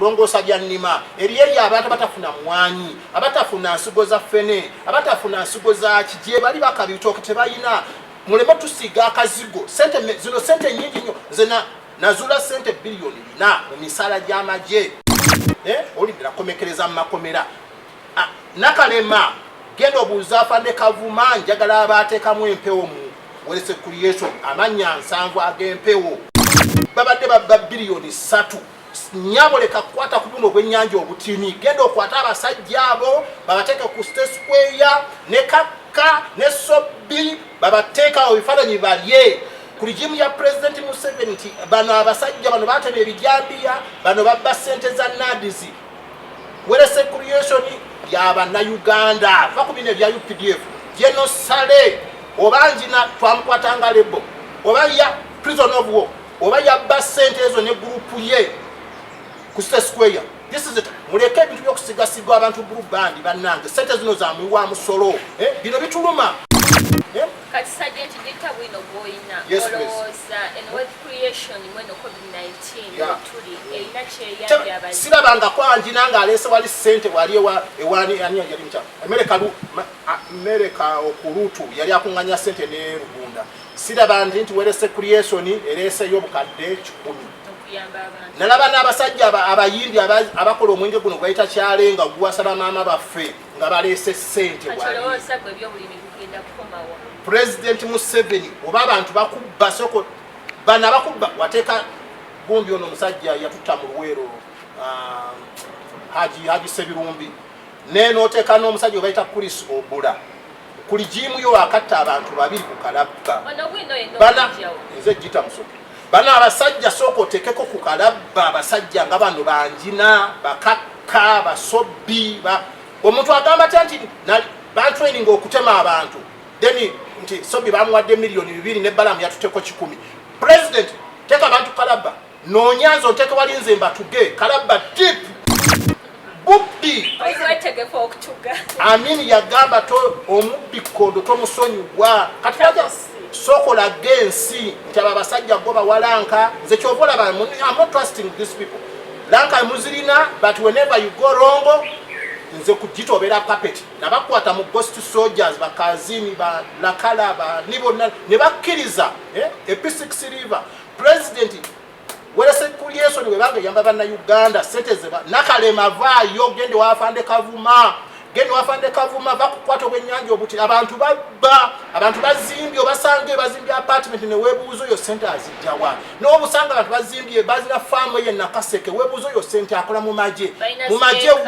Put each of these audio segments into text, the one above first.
Longosa byanima eriye abantu batafuna mwanyi abatafuna nsigo za fene abatafuna nsigo za kijye bali bakabitoke tebayina mulemo tusiga akazigo sente zino sente nyingi nyo zena nazula sente bilioni na misala jamaje olindira komekereza makomera nakalema gendo buza fande kavuma njagala abateka mu empewo mu welese creation amanya nsanvu agempewo babadde babba bilioni 3 nyaboleka kwata kubuno gwenyanja obutini gendo okwata abasajja abo babateke ku State Square ne Kaka ne Sobi babateka obifaananyi balye kuli jimu ya President Museveni bano abasajja bano bateme ebijambiya bano babba sente za nadizi welese creation yaba na Uganda fakubine bya UPDF jeno sale obanjina twamkwatanga lebo obaya prison of war obaya basente ezo ne group ye ku State Square. This is it. Muleke bintu byokusigasiga abantu group band banange sente zino za muwa musolo bino bituluma kati Sergeant Dita wino boyina oloza and wealth creation mweno COVID-19 tuli eina cheya yabazi silabanga kwanji nanga alese wali sente wali ewani ani yali mcha America okurutu yali akunganya sente ne Rugunda silabanga nti welese creation elese yobukadde 10 nalaba n'abasajja abayindi abakola omwenge guno gwayita kyalenga guwasaba maama baffe nga balese sente President Museveni oba abantu bakubba soko bana bakubba wateka gumbi ono musajja yatutta mu Luwero Haji Sebirumbi neno oteka n'omusajja obayita Chris Obula kuli jimu yo akatta abantu babiri ku kalabba bana nze Gita Musoke bana abasajja soko tekeko ku kalabba abasajja nga bano banjina bakakka basobbi omuntu agamba tanti ba training okutema abantu deni nti Sobi bamwadde milioni 2 ne balamu yatuteko 10 president teka abantu kalabba nonyanzo teka walinze mbatuge kalabba tip buppi amini yagamba to omubbi kondo to musonyiwa kataja soko la gensi ntaba basajja goba walanka nze kyovola ba I'm not trusting these people lanka muzirina but whenever you go wrong nze kujitobera puppet nabakwata mu ghost soldiers bakazini ba nakala ba nibona ne bakiriza P6 river president welese creation we bange yamba bana Uganda sente nakalema vayo gende wafande kavuma gendo wafande kavuma bakukwata obwenyanja obuti abantu babba abantu bazimbye obasange bazimbye apartment ne webuzo yo center azijjawa no busanga abantu bazimbye bazina farm ye nakaseke webuzo yo center akola mu maje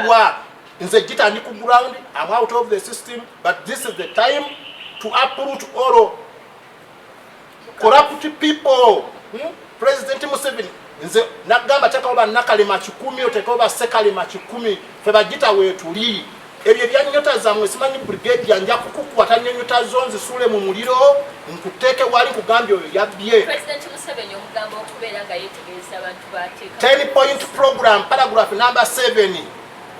wa nze Gita ndi ku ground I'm out of the system but this is the time to uproot all corrupt people President Museveni nze nagamba tekaoba nakalema 10 otekaoba sekalema 10 feba Gita wetuli ebyo byanyota zamwe simanyi brigade yanja kukukwata nyota zonzi sule mu muliro nkuteke wali kugambye oyo yabye President Museveni omugamba okubeera nga yetegereza abantu bateeka 10 point program paragraph number 7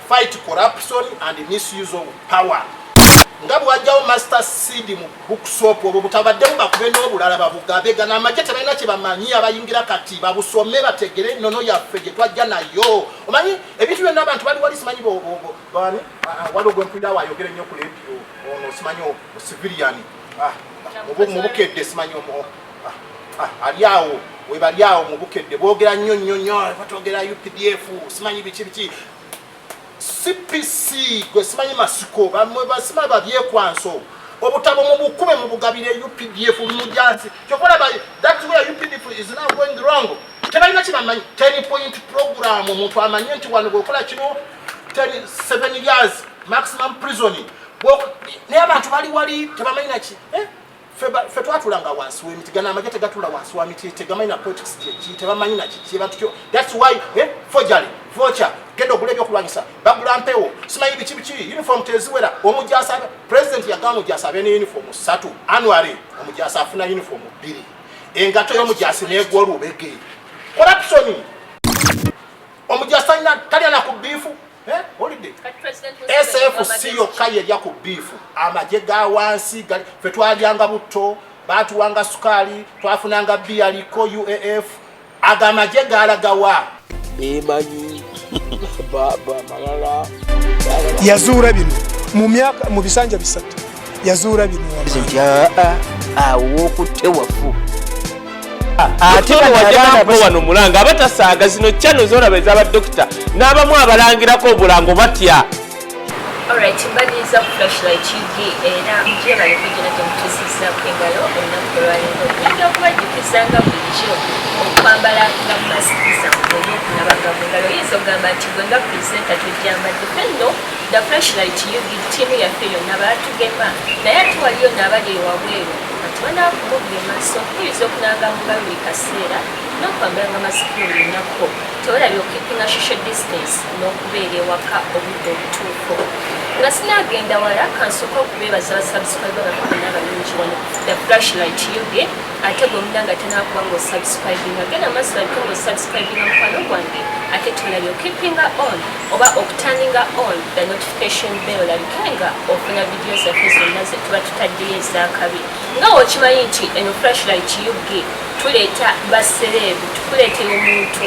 fight corruption and misuse of power ngabu wajjawo master seed mu bookshop obwo butabadde bakube n'obulala babugabega n'amagye tebalina kye bamanyi abayingira kati babusome bategere nono yaffe gye twajja nayo omanyi ebintu byonna abantu bali wali simanyi bani waliwo gwempulira wayogere nnyo ku radio ono simanyi civilian mu bukedde simanyi aliawo webaliawo mu bukedde boogera nnyo batogera UPDF simanyi biki CPC gwe simanyi masiko bamwe basima babyekwanso obutabo mu bukube mu bugabire UPDF mujansi kyokola that's where UPDF is now going wrong tebalina kibamanyi 10 point program omuntu amanye nti wano gokola kino 7 years maximum prison ne abantu bali wali tebamanyi naki fe twatulanga wansi w'emiti gana amagye tegatula wansi wa miti tegamanyi na politics tebamanyi naki kibantu that's why forgery voucher gendo gule byokulwanyisa bagula mpewo simanyi biki uniform teziwera omujasa president yagamba omujasa bene uniform 3 annually omujasa afuna uniform 2 engato y'omujasa negwa olubege corruption omujasa tali na kubifu holiday SFC yokaye ya kubifu amagye ga wansi fe twalyanga butto batuwanga sukali twafunanga bia liko UAF agamagye galagawa emanyi baba malala yazuula bino mu bisanja bisatu yazuula bino nti awo okutte wafu ate wajjako wano mulanga abatasaaga zino channel zolaba ez'abadokita n'abamu abalangirako obulango batya. Alright, mbaliza ku flashlight yugi era mjera yekujina temutusiza kwengalo olunaku olwaleero ojja okubajjukizanga bulijjo okwambala nga masiki zammwe n'okunabaga mu ngalo oyinza okugamba nti gwe nga purezenta tujjambadde fenno the flashlight yugi ttiimu yaffe yonna baatugema naye ate waliyo n'abali ewabweru ati banaakumugema so okukiriza okunanga mu ngalo buli kaseera n'okwambala nga masiki olunaku tewalabye okukipinga social distance n'okubeera ewaka obudde obutuufu nga sinagenda wala kansooka okubeebaza abasubscribe bakabona abalungi wano the flashlight yuge ate gwe munanga tenakuba nga osubscribinga genda maaso alike nga osubscribinga mukwano gwange ate tolabye okipinga on oba okuturninga on the notification bell olabike nga ofuna vidiyo zaffe zonna ze tuba tutaddeyo ezakabi nga wokimanyi nti eno flashlight yuge tuleeta baserebu tukuleetera omuntu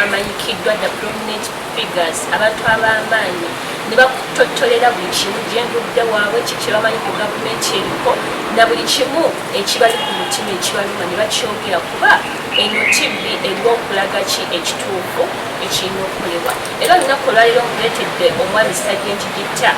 amanyikiddwa the prominent figures abantu ab'amaanyi ne bakutotolera buli kimu gyendudde waabwe kiki bamanyi ku gavumenti eriko na buli kimu ekibali ku mutima ekibaluma ne bakyogera kuba eno tibbi eriwo okulaga ki ekituufu ekirina okukolebwa era olunaku olwaliro nkuleetedde omwami Sajenti Gitta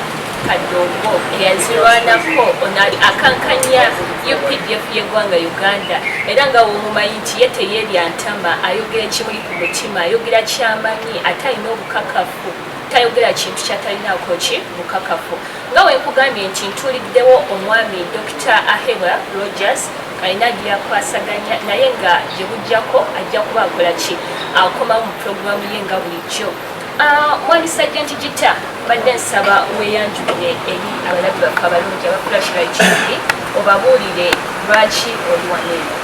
Kadongo eyazirwanako onali akankanya UPDF y'eggwanga Uganda era nga womumanyi nti ye teyeerya ntama ayogera ekimuli ku mutima ayogera kyamanyi ate alina obukakafu tayogera kintu kyatalinaako ki bukakafu nga wenkugambye nti ntuliddewo omwami Dr. Ahebwa Rogers alina gyakwasaganya naye nga gye bujjako ajja kuba akola ki akomawo mu puroguramu ye nga bulijjo mwami Sajenti Gitta badde nsaba weeyanjulire eri abalabi baffe abalungi aba flashlight yugi obabuulire lwaki oli wano eno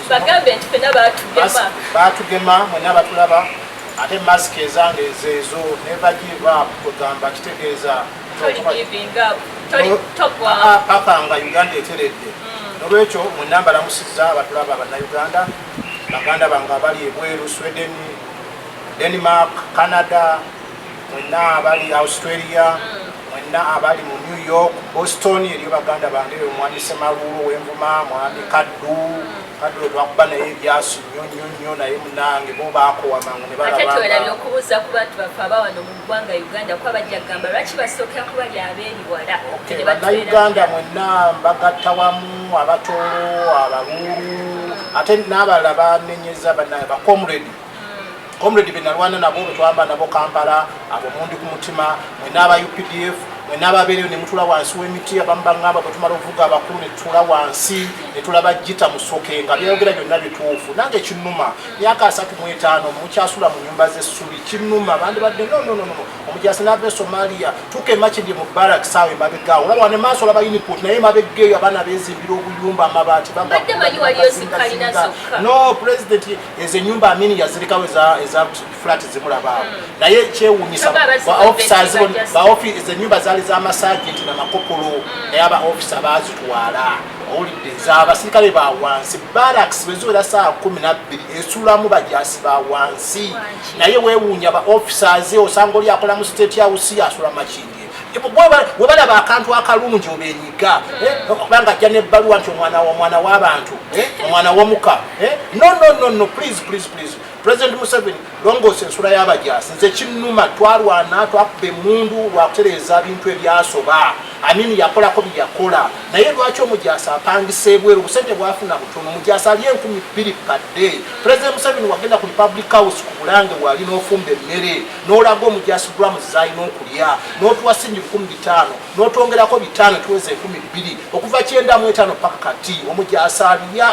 bagambe nti fena baatugema mwena batulaba ate masiki ezange ezeezo never give up kugamba kitegeeza paka nga Uganda eteredde nolwekyo mwena mbalamusizza abatulaba abannayuganda baganda bange abali ebweru Sweden, Denmark, Canada, mwena abali Australia, mwena abali mu New York, Boston eriyo baganda bange omwami Semaluulu w'Envuma, mwami Kaddu twakuba naye ebyaso nnyo naye munange bo baakowa mangu ne balaba. Ate twelabye okubuuza ku bantu baffe abawano mu ggwanga Uganda kuba bajja kugamba lwaki basookera kuba lyabeeri wala. Bannayuganda mwenna mbagatta wamu abatoolo abaluulu ate n'abalala banenyeza comrade benalwana nabo betwamba nabo Kampala abo mundi ku mutima mwena aba UPDF mwena ababeereyo ne mutula wansi w'emiti abamu baŋŋamba bwe tumala ovuga abakulu ne tutula wansi ne tulaba Gitta Musoke nga byayogera byonna bituufu nange kinnuma myaka 35 mukyasula mu nyumba z'essubi kinnuma bandi badde no omujaasi n'ava e Somalia tukema kindi mu barak saawe mabegaawo olaba wane maaso olaba uniport naye mabegeeyo abaana beezimbira obuyumba amabaati no president ezenyumba amini yazirikawo eza flat zimulabaawo naye kyewuunyisa ezenyumba zaali z'amasagenti namakopolo naye aba ofisa baazitwala owulidde z'abasirikale ba wansi baraks beziwera saa 12 esulamu bajaasi ba wansi naye weewuunya ba officers osanga oli akola mu state house asula makindi webalaba akantu akalungi obenyiga kubanga ajja nebbaluwa nti omwana w'abantu omwana w'omuka no please President Museveni longoosa ensula y'abajaasi nze kinnuma twalwana twakuba emundu lwakutereeza bintu ebyasoba amini yakolako byeyakola naye lwaki omujaasi apangisa ebweru obusente bwafuna butono omujaasi ali 20,000 kadde. President Museveni wagenda ku Republic House ku Bulange wali n'ofumba emmere n'olaga omujaasi grams z'alina okulya n'otuwa singi 15,000 n'otwongerako 5 tuweze 20,000 okuva 95 paka kati omujaasi alya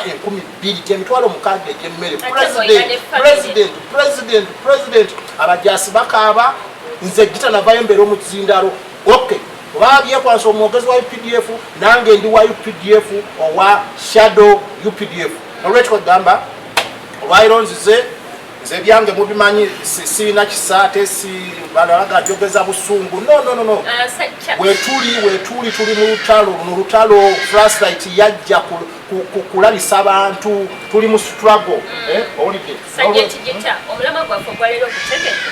20,000 gyemitwalo 6 egy'emmere. President abajaasi bakaaba nze Gitta navayo mbeera omuzindalo okay oba byekwansa omwogezi wa UPDF nange ndi wa UPDF owa shadow UPDF olwekyo kugamba olwaliro nzize nze byange mubimanyi sirina kisaate si balaga jogeza busungu no wetuli tuli mu lutalo flashlight yajja kulabisa abantu tuli mu struggle olide sajeti jeta omulama gwaffe gwalero kutegeka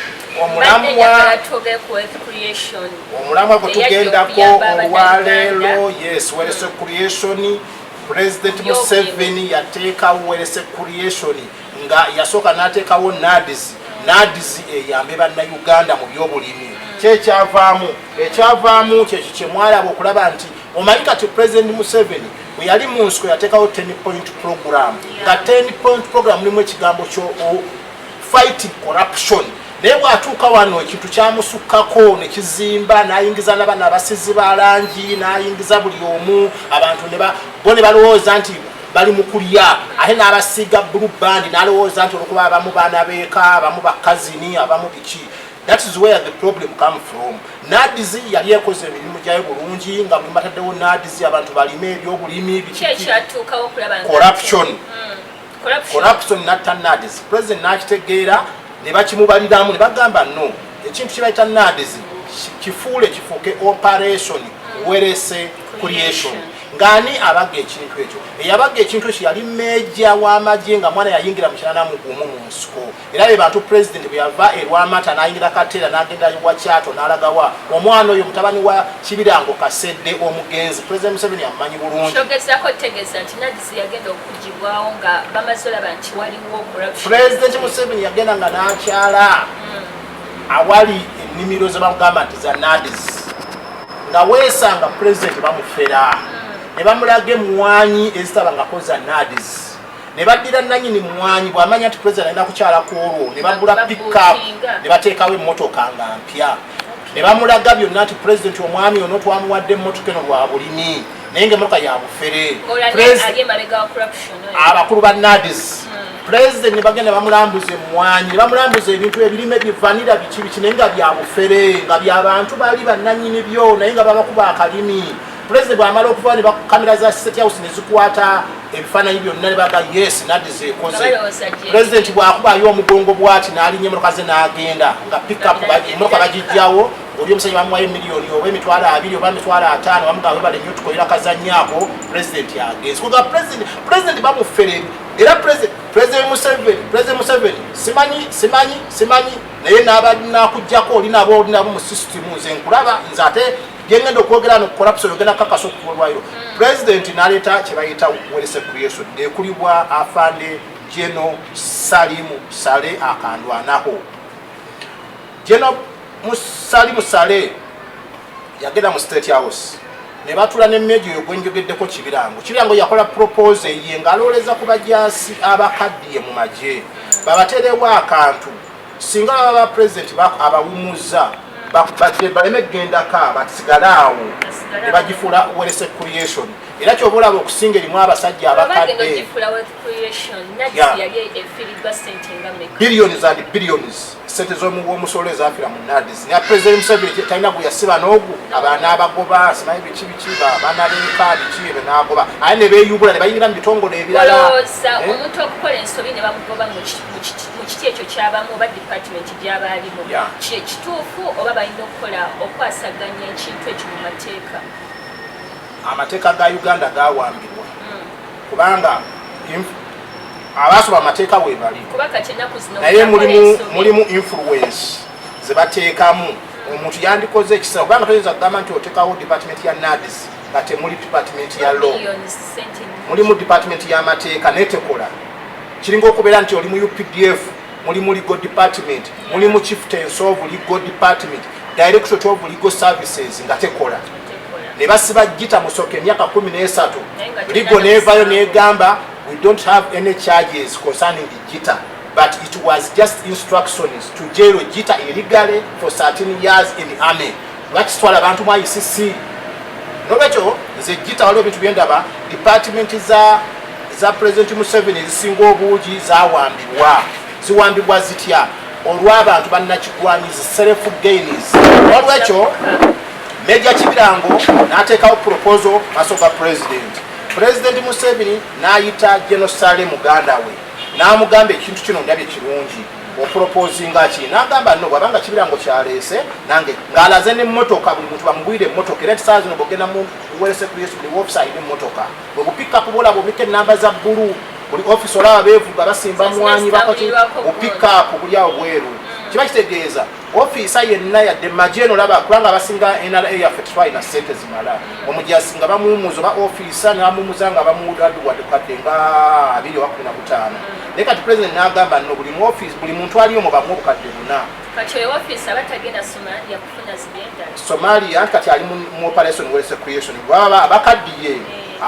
omulamwa gwe tugendako olwaleero yes werese creation President Museveni yateekawo werese creation nga yasooka n'ateekawo NADS eyambe bannayuganda mu byobulimi ekyavaamu kyekyo kye mwalaba okulaba nti omanyi kati President Museveni bwe yali mu nsiko yateekawo 10-point program nga 10-point program mulimu ekigambo kyo fighting corruption naye bw'atuuka wano ekintu kyamusukkako ne kizimba n'ayingiza n'abaana abasizi ba langi n'ayingiza buli omu abantu bo ne balowooza nti bali mu kulya ate n'abasiiga blue band n'alowooza nti olwokuba abamu baana beeka abamu bakazini abamu biki. That is where the problem come from. NADS yali ekoze emirimu gyayo bulungi nga mulimu bataddewo NADS abantu balime ebyobulimi biki corruption natta NADS. President n'akitegeera ne bakimubaliramu ne bagamba no ekintu kibayita NADS kifuule kifuuke operation werese creation ngani abagga ekintu ekyo eyabagga ekintu ekyo yali meja w'amagye nga mwana yayingira mu kinana mugumu mu nsiko era be bantu president bwe yava erwamata n'ayingira Katera n'agenda wa Kyato n'alagawa omwana oyo mutabani wa Kibirango Kasedde omugenzi President Museveni amanyi bulungi kyogezako tegeza nti NADS yagenda okugibwawo nga bamaze olaba nti waliwo corruption. President Museveni yagenda nga n'akyala awali ennimiro ze bamugamba nti za NADS nga weesanga president bamufera ne bamulaga emmwanyi ezitabangako za NADS ne baddira nannyini mmwanyi bw'amanya nti president alina kukyala ku olwo ne bagula pickup ne bateekawo emmotoka nga mpya ne bamulaga byonna nti president omwami ono twamuwadde emmotoka eno lwa bulimi naye ng'emmotoka ya bufere abakulu ba NADS president ne bagenda bamulambuza emmwanyi ne bamulambuza ebintu ebirime bivanira biki naye nga bya bufere nga by'abantu bali bannannyini byo naye nga babakuba akalimi. President bw'amala okuva ne kamera za State House ne zikwata ebifaananyi byonna ne baga yes NADS ekoze. President bw'akubaayo omugongo bw'ati n'alinnya emmotoka ze n'agenda nga pickup emmotoka bagijjawo oli omusajja bamuwayo miliyoni oba emitwalo 2 oba emitwalo 5 bamugamba bale nnyo tukolera kazannyaako president yagenze kuga president bamufere era president Museveni simanyi naye n'abakujjako olinabo mu system nze nkulaba nze ate gengenda okwogera no corruption ogenda kakasa okukolwayo president n'aleeta kye bayita werese creation ekulibwa afande General Salimu Sale akandwanaho. General Salimu Sale yagenda mu State House ne batula n'emmejo eyo gwenjogeddeko Kibirango yakola propose ye ng'alooleza ku bajasi abakaddiye mu magye babaterewo akantu singa baba president abawumuza baleme kgendaka basigale awo ne bagifuula werese creation era kyoba olaba okusinga erimu abasajja abakadde billions and billions sente z'omusolo ezafiira mu NADS ne President Museveni talina gwe yasiba n'ogu abaana abagoba simanyi biki abaana b'eka biki ebyo n'agoba aye ne beeyubula ne bayingira mu bitongole ebirala omuntu okukola ensobi ne bamugoba mu kiti ekyo kyabamu oba department gy'abaalimu kituufu oba balina okukola okwasaganya ekintu ekyo mu mateeka. Amateeka ga Uganda gawambirwa kubanga abasoma amateeka we bali naye mulimu influence ze bateekamu omuntu yandikoze ekisa kubanga toyinza kugamba nti oteekawo department ya NADS nga temuli department ya law mulimu department y'amateeka netekola kiringa okubeera nti oli mu UPDF mulimu legal department mulimu chieftains of legal department directorate of legal services nga tekola ne basiba jita musoke emyaka 13 ligo nevayo negamba we don't have any charges concerning the jita but it was just instructions to jail jita illegally for 13 years in the army lwakitwala abantu mu ICC nolwekyo nze jita waliwo bintu byendaba department za President Museveni ezisinga obuugi ziwambibwa zitya olw'abantu bannakigwanyizi self gains olwekyo Meja Kibirango n'ateekawo proposal maaso ga President Museveni n'ayita General Sale muganda we n'amugamba ekintu kino ndabye kirungi opoproposinga ki n'agamba no bwabanga kibirango kyaleese nange ng'alaze n'emmotoka buli muntu bamugwire emmotoka era nti saa zino bwogenda mu welese creation buli woofiisi alina emmotoka bwe bupikka kubola bwobika ennamba za bbulu buli ofiisi olaba beevuga basimba mwanyi bakati bupikaapu buli awo bweru kiba kitegeeza ofiisa yenna yadde majeno olaba kubanga abasinga NRA yaffe tetwalina ssente zimala omujasi nga bamuwumuza oba ofiisa n'amuwumuza nga bamuwadde nga 225 naye kati pulezidenti n'agamba nno buli mu ofiisi buli muntu aliyo mu bamu obukadde 4 kati oyo ofiisi abatagenda Somalia kufuna zibyenda Somalia kati ali mu operation welese creation baba abakaddiye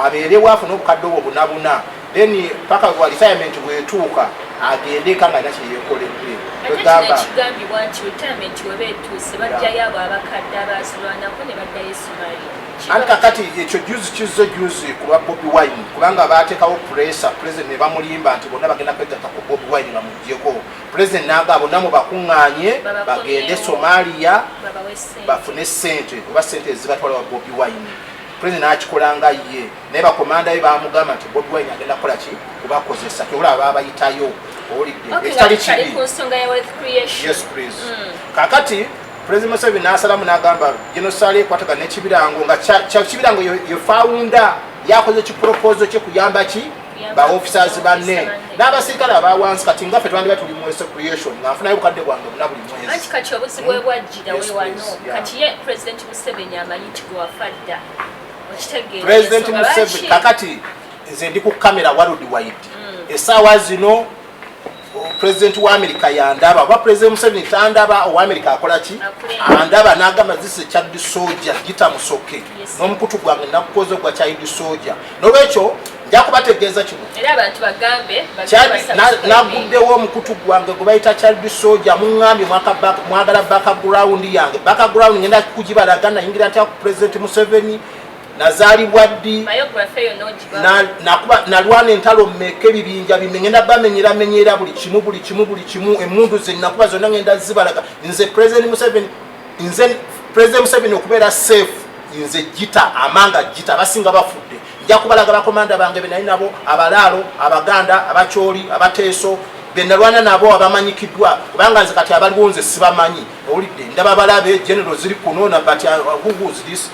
abeere waafu n'obukadde obwo bunabuna then paka wa retirement bwetuuka agende kanga ina kyeyekoledde kwegamba kigambibwa nti retirement webeetuuse bajjayo abo abakadde abazirwanako ne baddayo Somalia anti kakati ekyo juzi ku lwa Bobi Wine kubanga baateekawo pressure president ne bamulimba nti bonna bagenda kwegatta ku Bobi Wine bamugyeko president n'agamba bonna mu bakuŋŋaanye bagende Somalia bafune ssente oba ssente ezibatwala wa Bobi Wine president n'akikolanga ye naye bakomanda be baamugamba nti Bobi Wine agenda kukola ki kubakozesa kyolaba babayitayo owulidde ekitali kibi yes please kakati president Museveni n'asalamu n'agamba genocide ekwatagana n'ekibirango nga kibirango ye founder yakoze kiproposal kye kuyamba ki ba officers banne n'abasirikale abawansi kati nga ffe twandiba tuli mu creation nga nfunayo bukadde bwange buna buli mwezi anti kati obuzibu bwe bwajjira we wano kati ye president Museveni amanyi nti gwe wafadda okitegeera president Museveni kakati nze ndi ku kamera worldwide essaawa zino president wa America yandaba oba president Museveni tandaba owa America akola ki andaba n'agamba this is child soldier gita musoke n'omukutu gwange nakukoze gwa child soldier n'olwekyo nja kubategeeza kino era abantu bagambe naguddewo omukutu gwange gwe bayita child soldier muŋŋambye mwagala background yange background ngenda kugibalaga nayingira ntya ku president Museveni nazaalibwa ddi nalwana entalo mmeka ebibinja bimengenda bamenyeramenyera buli kimu emmundu ze nakuba zonna ngenda zibalaga nze president Museveni okubeera safe nze gita amanga gita basinga bafudde nja kubalaga bakomanda bange be nali nabo abalaalo abaganda abacyoli abateeso benalwana nabo abamanyikiddwa kubanga nze kati abaliwo nze sibamanyi owulidde ndaba balabe general ziri kunoona but who is this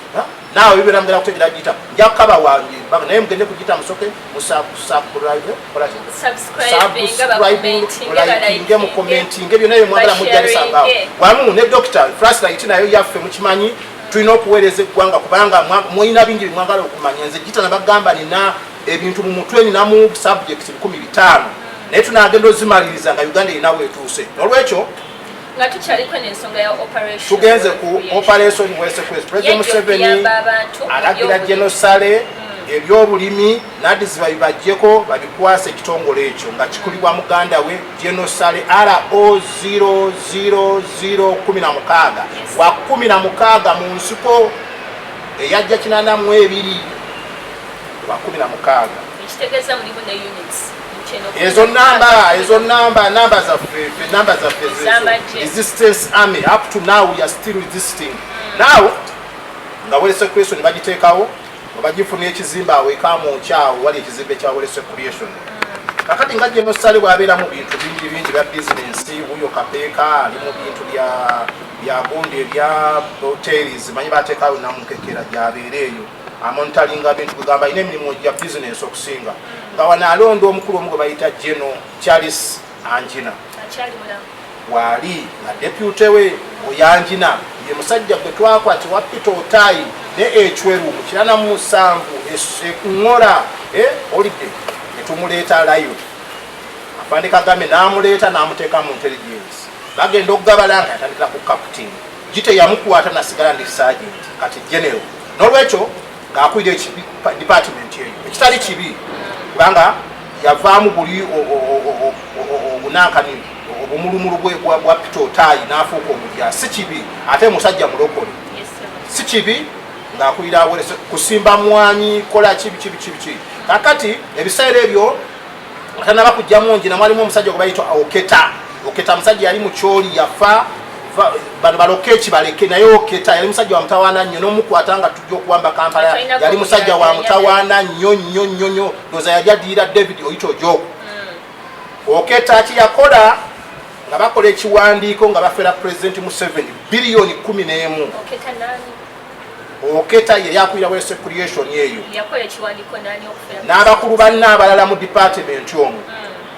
nawe bibera mgera kutegera gita nja kukaba wange naye mugende kugita musoke subscribe mu commenting ebyo naye mwagala mujjalisangawo wamu ne doctor flashlight nayo yaffe mukimanyi tulina okuweereza eggwanga kubanga mwina bingi bimwagala okumanya nze gita nabagamba nina ebintu mu mutwe ninamu subject 15 naye tunagenda ozimaliriza nga Uganda erinawo etuuse n'olwekyo nga tukyaliko n'ensonga ya operation tugenze ku operation welese creation president Museveni alagira genocide ebyobulimi nadiziba bibajjeko babikwasa ekitongole ekyo nga kikulibwa muganda we genocide RO00016 wa 16 mu nsiko eyajja 82 wa 16 ekitegeeza mulimu ne units ezo namba zaffe resistance army up to now we are still resisting now nga welese creation bagiteekawo bagifuna ekizimba aweeka mu kyawo wali ekizimbe kya welese creation kakati nga genocide bwabeera mu bintu bingi bya business huyo kapeeka ali mu bintu bya gundi ebya hotels manyi bateekawo namukekera gyabeera eyo amontalinga bintu kugamba ine emirimu gya business okusinga nga wana alonda omukulu omu gwe bayita General Charles Anjina wali nga deputy we oyanjina ye musajja gwe twakwati wa Peter Otayi ne echweru mu 97 ekuŋŋola olidde netumuleeta layo afande Kagame n'amuleeta n'amuteeka mu intelligence bagenda okugabala nga yatandikira ku captain gite yamukwata nasigala ndi sergeant kati general n'olwekyo ng'akwira department eyo ekitali kibi kubanga yavaamu buli obunankani obumulumulu bwa Peter Otayi n'afuuka omujja si kibi ate musajja mulokole si kibi ng'akwira kusimba mwanyi kola kibi kakati ebiseera ebyo atanaba kujjamu nje namwalimu omusajja gwe bayitwa Oketa musajja yali mu kyoli yafa bano balokechi baleke naye Oketa yali musajja wa mutawaana nnyo n'omukwata nga tujja okuwamba Kampala yali musajja wa mutawaana nnyo ndoza yali addirira David Oyito Ojogo Oketa ki yakola nga bakola ekiwandiiko nga bafera President Museveni biliyoni 11 oketa ye yakulira West Creation yeyo n'abakulu banne abalala mu department omwo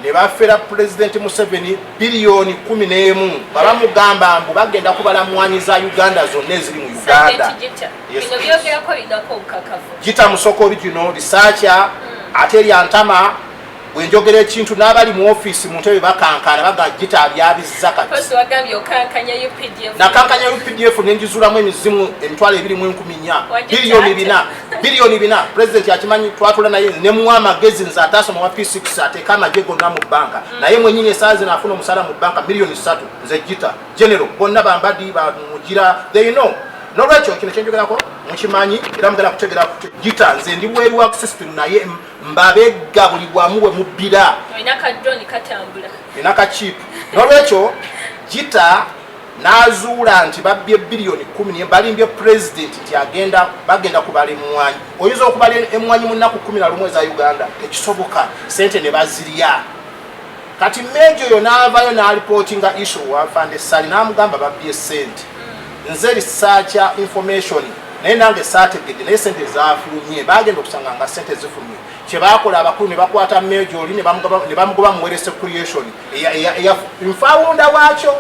ne bafera President Museveni biliyoni 11 babamugamba mbu bagenda kubalamwanyi za Uganda zonna eziri mu Uganda. Gita Musoko original researcher ate lyantama bwenjogera ekintu n'abali mu office mu ntebe bakankana baga Gita byabizza kati nakankanya UPDF nenjizulamu emizimu emitwalo 2.4 biliyoni 4 President yakimanyi twatula naye ne mu amagezi nza atasoma wa P6 ateka amajego na mu banka naye mwenyine esaazi nafuna omusala mu banka miliyoni 3 nze Gita general bonna bambadi bamugira they know nolwekyo kino kyenjogerako mukimanyi era mugenda kutegera Gita nze ndi bweru wa system naye mbabega buli bwamu bwe mubbira inaka chip nolwekyo Gita nazuula nti babbye biliyoni 10 balimbye president nti bagenda kubala emwanyi oyinza okubala emwanyi mu nnaku 11 za Uganda tekisoboka sente ne bazirya kati mejo yo naavayo n'alipotinga issue wa Fande Sali n'amugamba babbye sente nze researcher information naye nange saategedde naye sente zaafulumye bagenda okusanga nga sente zifulumye kyebakola abakulu ne bakwata mejo oli ne bamugoba mu West Creation nfawunda waakyo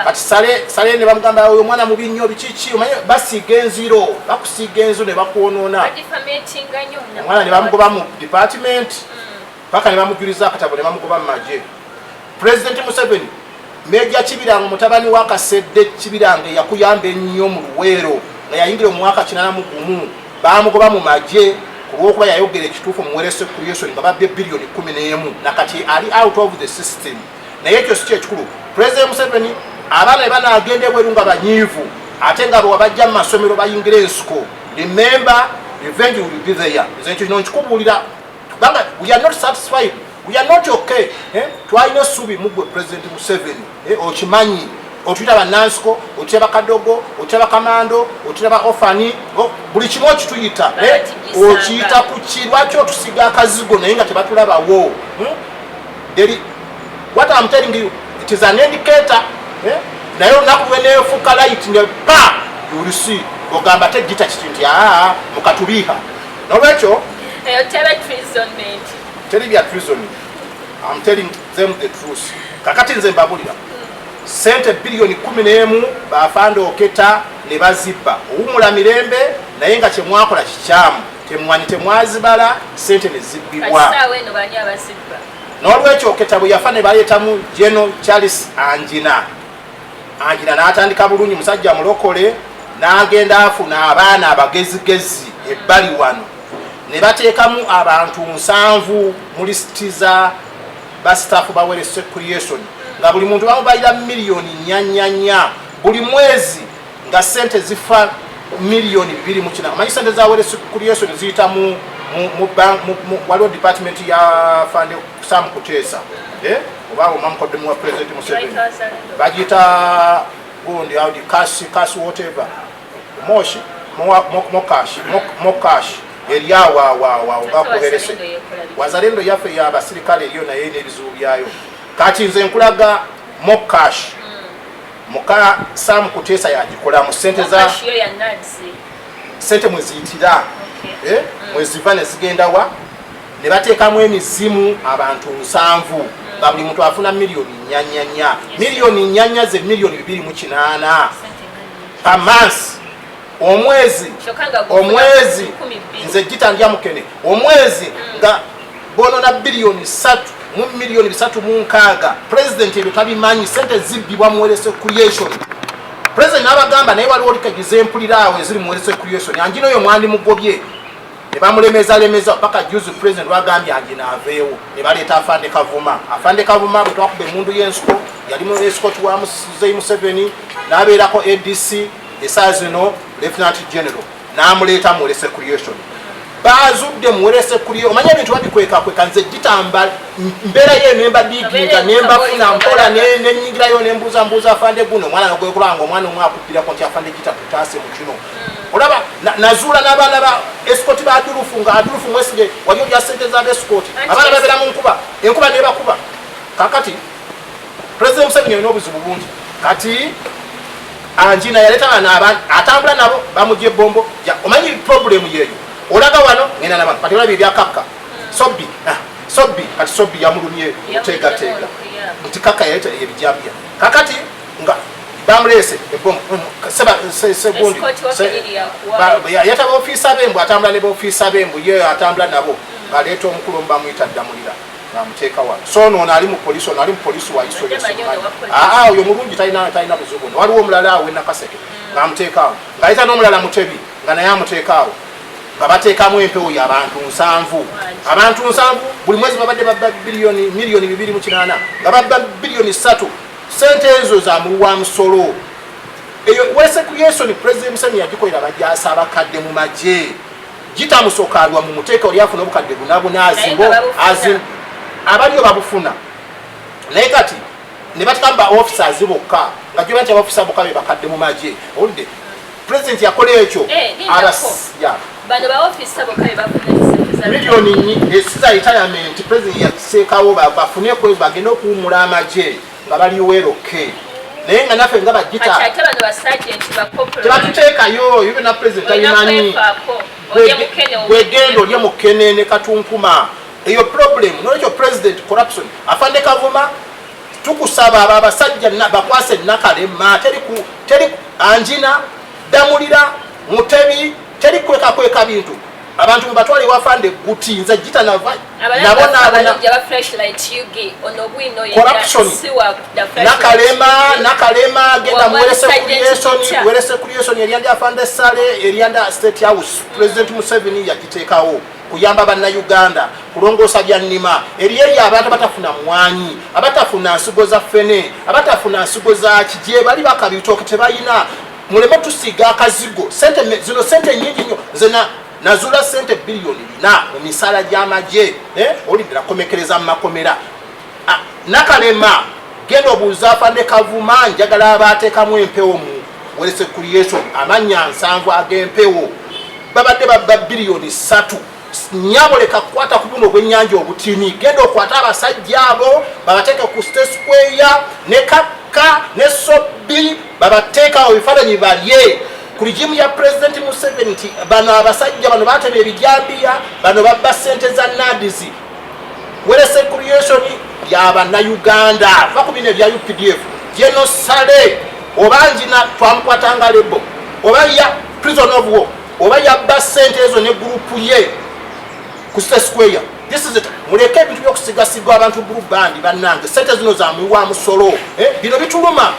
kati sale ne bamugamba oyo mwana mubi nnyo bikiki omanye basiiga enziro bakusiiga enzo ne bakwonoona omwana ne bamugoba mu department paka ne bamujuliza akatabo ne bamugoba mu magye. President Museveni Meja Kibirango mutabani wa Kasedde Kibirange yakuyamba ennyo mu Luweero nga yayingira mu mwaka 81 bamugoba mu magye kulwokuba yayogera ekituufu mu West Creation nga babbe biliyoni 11 nakati ali out of the system. Naye ekyo si kyekikulu. President Museveni abaana banaagenda ebweru nga banyiivu ate nga bwabajja mu masomero bayingira ensiko. Remember, revenge will be there. Nze kino nkikubuulira kubanga we are not satisfied. We are not okay. Twalina essuubi mugwe President Museveni. Okimanyi otuyita bannansko otuyita bakadogo otuyita bakamando otuyita baofani buli kimu okituyita okiyita ku kirwaki otusiga akazigo naye nga tebatulabawo. What I'm telling you, it is an indicator. Naye olunaku lweneefuuka light ne pa you will see ogamba te Gita kiti nti mukatubiika nolwekyo teri bya treason. I'm telling them the truth. Kakati nze mbabulira sente biliyoni 11 bafanda oketa ne bazibba owumula mirembe naye nga kyemwakola kikyamu temwanyi temwazibala sente ne zibbibwa n'olwekyo oketa bwe yafa ne baleetamu General Charles Anjina n'atandika bulungi musajja mulokole n'agenda afuna abaana abagezigezi ebbali wano ne bateekamu abantu 7 mu lisiti za bastaafu ba West Creation nga buli muntu bamubalira miliyoni 4 buli mwezi nga sente zifa miliyoni 2.4. Amanyi sente za West Creation ziyita mu waliwo department ya Fande Sam Kuteesa oba omwamukoddemu wa President Museveni bagiyita gundi audi cash whatever mokash eriawa bakuherese wazalendo yaffe ya basirikale eriyo naye n'ebizibu byayo kati nze nkulaga mokash muka Sam Kuteesa yagikola mu sente za sente mweziyitira mweziva ne zigenda wa ne bateekamu emizimu abantu 7 nga buli muntu afuna miliyoni 4 miliyoni 4 ze miliyoni 2.8 pamansi omwezi nze Gita ndya mukene omwezi nga bonona biliyoni 3 mu miliyoni 3.6 president ebyo tabimanyi sente zibbibwa mu West Creation. President n'abagamba naye waliwo likagize empuliraawo eziri mu West Creation Anjina oyo mwandi mugobye ne bamulemeza paka juzi president wagambye Anjina aveewo ne baleeta Afande Kavuma bwe twakuba emundu y'ensiko yali mu escort wa Museveni n'abeerako ADC esaawa zino Lieutenant General n'amuleeta mu West Creation bazudde mu West Creation omanya ebintu babikweka nze Gitamba mbeera y'enemba diginga nemba funa mpola n'ennyingirayo nembuuza Afande guno omwana nogwekulanga omwana omwe akubbirako nti Afande Gita tutaase mu kino olaba nazuula n'abaana ba escort ba Adurufu nga Adurufu Mwesige waliyo bya sente za escort abaana babeera mu enkuba nebakuba kakati President Museveni alina obuzibu bungi kati Anjina yaleta bana atambula nabo bamujje bombo omanyi problem yeyo olaga wano ngena nabantu kati olabi byakakka sobbi kati sobbi yamulumye tega nti kaka yaleta ebijambya kakati nga bamulese ebombo sebundi yata ofisa bembu atambula ne ofisa bembu yeyo atambula nabo ngaleeta omukulu mbamuyita Damulira namuteka wano so no ali mu police wa iso oyo mulungi talina buzibu waliwo omulala awo Nakaseke namuteka ngayita n'omulala Mutebi nga naye amutekawo nga bateekamu empewo y'abantu 7 buli mwezi babadde babba miliyoni 2.8 nga babba biliyoni 3 sente ezo za muluwa musolo eyo wesekuyesoni President Museveni yagikolera bajasa abakadde mu magye gitamusokalwa mu muteeka oli afuna obukadde bunabuna azimbo abaliyo babufuna naye kati ne batikamba officers bokka nga gyo bati officers bokka be bakadde mu magye oludde president yakola ekyo bano ba officers bokka be bafuna miliyoni esiza retirement president yaseekawo bafune kwe bagenda okuwumula amagye nga bali weroke naye nga naffe nga bagita tebatuteekayo yibe na president ayimanyi gwegenda olye mukene ne Katunkuma eyo problem nolekyo president corruption afande Kavuma tukusaba abasajja bakwase Nakalema teri Anjina Damulira Mutebi teri kweka bintu abantu mubatwale wafande gutinza jita nabona corruption Nakalema genda mwelese creation erianda afande Sale erianda State House President Museveni yakiteekawo kuyamba banna Uganda kulongoosa bya nnima eriyo abantu batafuna mwanyi abatafuna nsigo za ffene abatafuna nsigo za kijje bali bakabitooke tebayina muleme tusiga akazigo sente nyingi nnyo nze nazula sente biliyoni 4 mu misala gy'amagye olindira komekereza mu makomera Nakalema genda obuuza afande Kavuma njagala abateekamu empewo mu welese creation amanya 7 ag'empewo babadde babba biliyoni 3 nyaboleka kukwata ku buno obwennyanja obutini genda okwata abasajja abo babateeka ku State Square ne Kaka ne Sobbi babateeka ebifaananyi balye ku rigimu ya President Museveni nti bano abasajja bano batema ebijambiya bano babba sente za NADS welese creation y'Abannayuganda va ku bino ebya UPDF General Sale oba Anjina twamukwatanga lebo oba ya prison of war oba yabba sente ezo ne gurupu ye ku State Square. This is it. Muleke bintu byokusigasigwa abantu bulubandi bannange sente zino za muwa musolo bino bituluma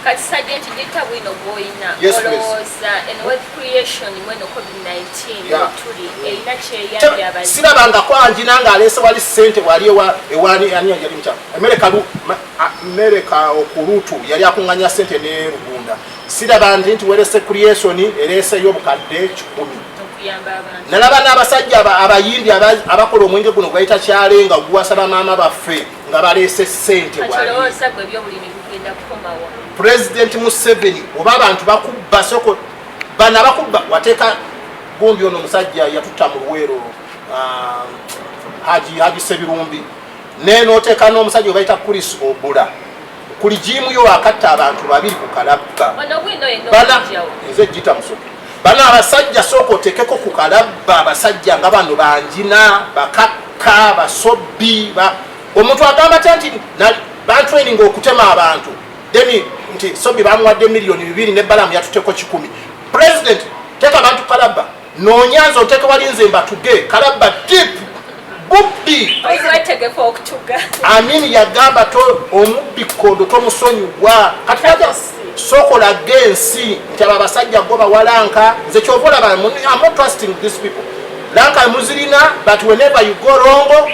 kati sergeant jita bwino boyina oloza and wealth creation mweno COVID-19 tuli eina cheya yabazi sirabanga kwa Anjina nga alese wali sente wali ewani ani yali mcha America okurutu yali akunganya sente ne Rugunda sirabandi nti welese creation elese yobukadde 10 nalaba n'abasajja abayindi abakola omwenge guno gwayita kyalenga guwasaba maama baffe nga baleese ssente President Museveni oba abantu bakubba soko bana bakubba wateeka gundi ono omusajja yatutta mu Luweero Haji Sebirumbi neno oteeka n'omusajja obayita Chris Obula kuli jimu yo akatta abantu babiri ku kalabba nze jita musoke bana abasajja soko tekeko ku kalabba abasajja nga bano Banjina Bakaka Basobbi omuntu agamba nti ba training okutema abantu deni nti Sobbi bamuwadde miliyoni 2 ne balamu yatuteko 10 president teka abantu kalabba nonyanzo teka walinze mbatuge kalabba deep bubbi oyitegeko okutuga amini yagamba to omubbi kondo to musonyiwa kataja sokola gensi nti abasajja goba walanka nze kyovola ba I'm not trusting these people lanka muzirina but whenever you go wrong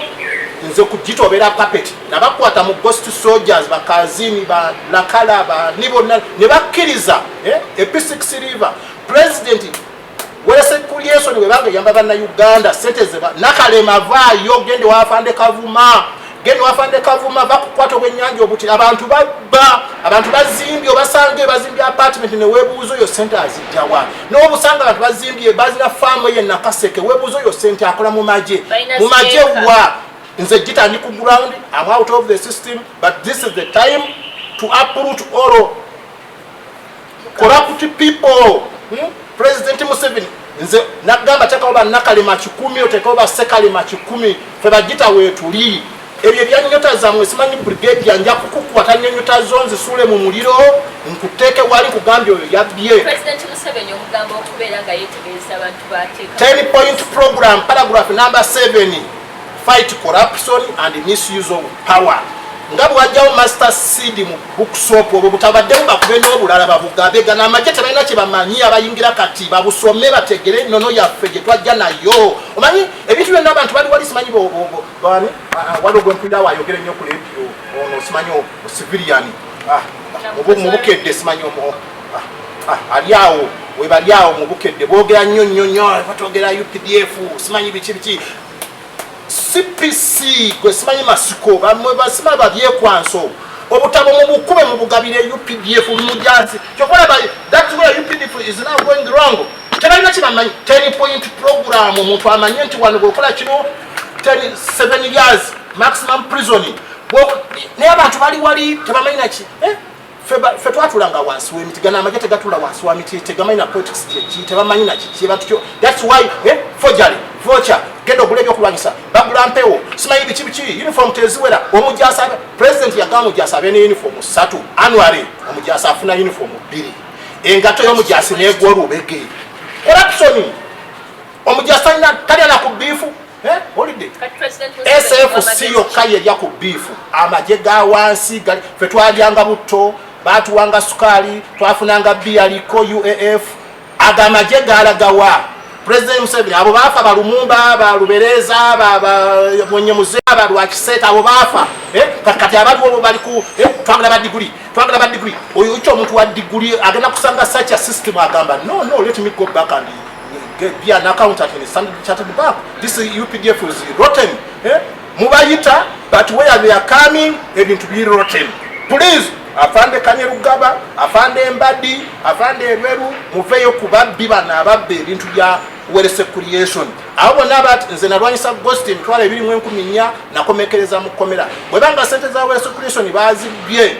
nze kujitobera puppet nabakwata mu ghost soldiers bakazini ba lakala ba nibo ne bakkiriza P6 River president welese creation we bange yamba bana Uganda sente ze Nakalema vayo gende wafande Kavuma bakukwata obwennyanja obuti abantu babba abantu bazimbye obasange bazimbye apartment ne webuuzo yo center azijjawa n'obusanga abantu bazimbye bazina farm ye Nakaseke webuuzo yo center akola mu maje wa nze jita ndi ku ground I'm out of the system but this is the time to uproot all corrupt people. President Museveni nze nagamba tekaoba nakalema 10 otekaoba sekalema 10 fe bagita wetuli ebyo byanyota zamwe simanyi brigade yanja kukukwata nyota zonzi sule mu muliro nkuteke wali kugambye oyo yabye. President Museveni omugamba okubeera nga yetegereza abantu bateeka 10-point program paragraph number 7 fight corruption and misuse of power. Ngabu wajjawo master seed mu bookshop obwo butabadde bakube n'obulala babugabega n'amagye tebalina kye bamanyi abayingira kati babusome bategere nono yaffe gye twajja nayo. Omanyi ebintu byonna abantu bali wali simanyi bani wali ogwempinda wayogere nnyo ku radio ono simanyi civilian mu bukedde simanyi ali awo we bali awo mu bukedde boogera nnyo batogera UPDF simanyi biki CPC gwe simanyi masiko bamwe basima babyekwanso obutabo mu bukube mu bugabire UPDF mujansi kyokola ba that's where UPDF is now going wrong. Tebalina kibamanyi 10-point program omuntu amanye nti wano gwekola kino 7 years maximum prison naye abantu bali wali tebamanyi naki fe twatulanga wansi w'emiti gana amagye tegatula wansi wa miti tegamanyi na politics kyeki tebamanyi naki kibantu kyo. That's why forgery voucher genda ogula ebyokulwanyisa bagula mpewo simanyi biki uniform teziwera omujasa president yagamba omujasa abe ne uniform 3 annually omujasa afuna uniform 2 engato y'omujasi negwa olubege corruption omujasa ina talina ku bifu holiday SFC yokaye ya ku bifu amagye ga wansi gali fe twalyanga butto batuwanga sukali twafunanga bia liko UAF agamagye galagawa. President Museveni abo bafa balumumba balubereza mwenye muzee balwakiseta abo bafa kati abantu abo bali ku twagala ba degree oyo icho omuntu wa degree agenda kusanga such a system agamba no let me go back and be an accountant in Standard Chartered Bank. This UPDF is rotten mubayita but where they are coming ebintu be rotten. Please afande Kanyerugaba afande Mbadi afande Eberu muveyo kubabbi bana ababbe ebintu bya werese creation abo nabat nze nalwanyisa ghost emitwala 2014 nakomekereza mukomera bwebanga sente za werese creation bazibye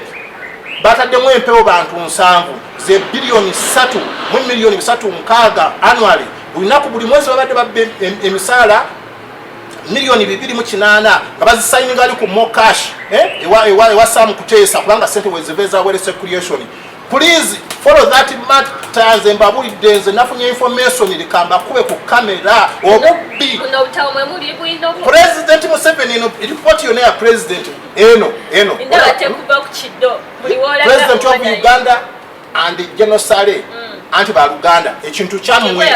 bataddemu empewo bantu 7 ze billion 3 mu million 3 annually bulinaku buli mwezi babadde babbe emisala million 2.8 kabazisigning ali ku more cash ewa Sam Kuteesa kubanga sente weziveza werese creation. Please follow that matters embabulidde nze nafunye information likamba kube ku kamera obubbi President Museveni report yona ya president eno President of Uganda and General Sale anti ba Uganda ekintu kyamwe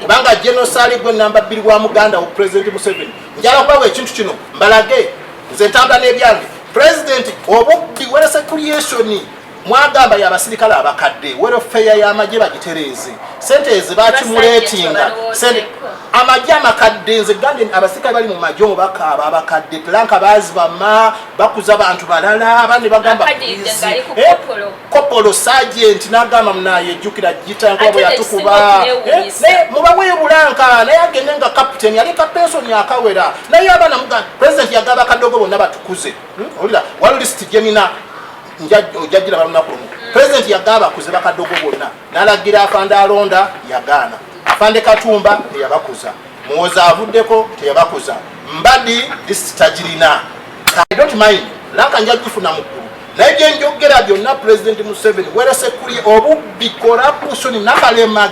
kubanga General Sale gwe namba 2 wa Muganda o President Museveni njala kubawo ekintu kino mbalage nze ntambula n'ebyange president obubbi werese creation mwagamba y'abasirikale abakadde welfare y'amagye bagitereze sente ezibakimuletinga sente amagye amakadde nze gande abasirikale bali mu magye omubakaaba abakadde planka bazibama bakuza abantu balala abandi bagamba kopolo sergeant n'agamba munaye ejjukira gitanga bwe yatukuba mubaweyo bulanka naye agende nga captain yali kapensoni akawera naye abana muga president yagaba kadogo bonna batukuze olira wali list gemina njajira balunaku president yagaba kuziba kadogo bonna nalagira afande alonda yagana afande Katumba teyabakuza muwoza avuddeko teyabakuza Mbadi listajirina. I don't mind lanka njagifuna mukulu naye gye njogera byonna president Museveni werese kuli obubbi corruption nakalema